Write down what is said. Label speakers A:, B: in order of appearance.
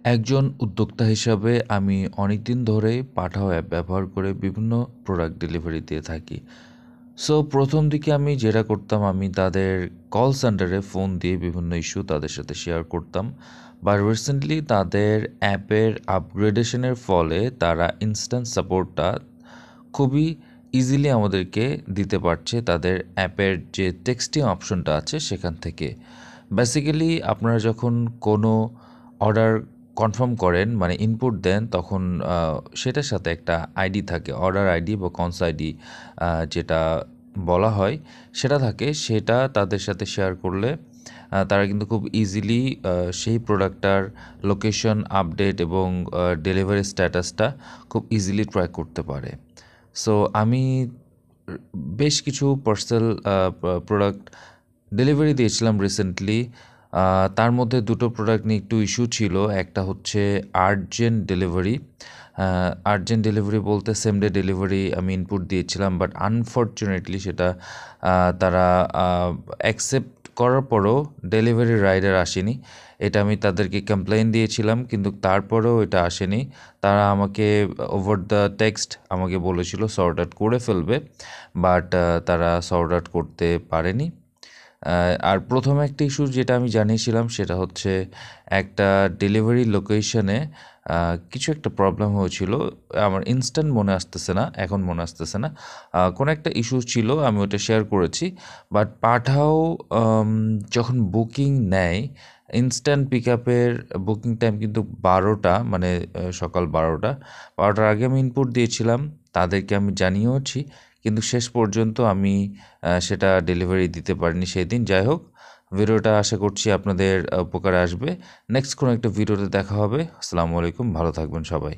A: একজন উদ্যোক্তা হিসাবে আমি অনেকদিন ধরেই পাঠাও অ্যাপ ব্যবহার করে বিভিন্ন প্রোডাক্ট ডেলিভারি দিয়ে থাকি। সো প্রথম দিকে আমি যেটা করতাম, আমি তাদের কল সেন্টারে ফোন দিয়ে বিভিন্ন ইস্যু তাদের সাথে শেয়ার করতাম। বা রিসেন্টলি তাদের অ্যাপের আপগ্রেডেশনের ফলে তারা ইনস্ট্যান্ট সাপোর্টটা খুবই ইজিলি আমাদেরকে দিতে পারছে তাদের অ্যাপের যে টেক্সটিং অপশনটা আছে সেখান থেকে। বেসিক্যালি আপনারা যখন কোনো অর্ডার কনফার্ম করেন, মানে ইনপুট দেন, তখন সেটার সাথে একটা আইডি থাকে, অর্ডার আইডি বা কনস আইডি যেটা বলা হয় সেটা থাকে। সেটা তাদের সাথে শেয়ার করলে তারা কিন্তু খুব ইজিলি সেই প্রোডাক্টটার লোকেশন আপডেট এবং ডেলিভারি স্ট্যাটাসটা খুব ইজিলি ট্র্যাক করতে পারে। সো আমি বেশ কিছু পার্সেল প্রোডাক্ট ডেলিভারি দিয়েছিলাম রিসেন্টলি। তার মধ্যে দুটো প্রোডাক্ট নিয়ে একটু ইস্যু ছিল। একটা হচ্ছে আর্জেন্ট ডেলিভারি বলতে সেম ডে ডেলিভারি আমি ইনপুট দিয়েছিলাম, বাট আনফর্চুনেটলি সেটা তারা অ্যাকসেপ্ট করার পরও ডেলিভারি রাইডার আসেনি। এটা আমি তাদেরকে কমপ্লেন দিয়েছিলাম, কিন্তু তারপরেও এটা আসেনি। তারা আমাকে ওভার দ্য টেক্সট আমাকে বলেছিল সর্ট আউট করে ফেলবে, বাট তারা সর্ট আউট করতে পারেনি। আর প্রথমে একটা ইস্যু যেটা আমি জানিয়েছিলাম সেটা হচ্ছে একটা ডেলিভারি লোকেশনে কিছু একটা প্রবলেম হয়েছিল। আমার ইনস্ট্যান্ট মনে আসতেছে না, এখন মনে আসতেছে না। কোনো একটা ইস্যু ছিল, আমি ওটা শেয়ার করেছি। বাট পাঠাও যখন বুকিং নেয়, ইনস্ট্যান্ট পিক আপের বুকিং টাইম কিন্তু 12টা, মানে সকাল 12টার আগে আমি ইনপুট দিয়েছিলাম, তাদেরকে আমি জানিয়েওছি, কিন্তু শেষ পর্যন্ত আমি সেটা ডেলিভারি দিতে পারিনি সেদিন। যাই হোক, ভিডিওটা আশা করছি আপনাদের উপকারে আসবে। নেক্সট কোনো একটা ভিডিওতে দেখা হবে। আসসালামু আলাইকুম, ভালো থাকবেন সবাই।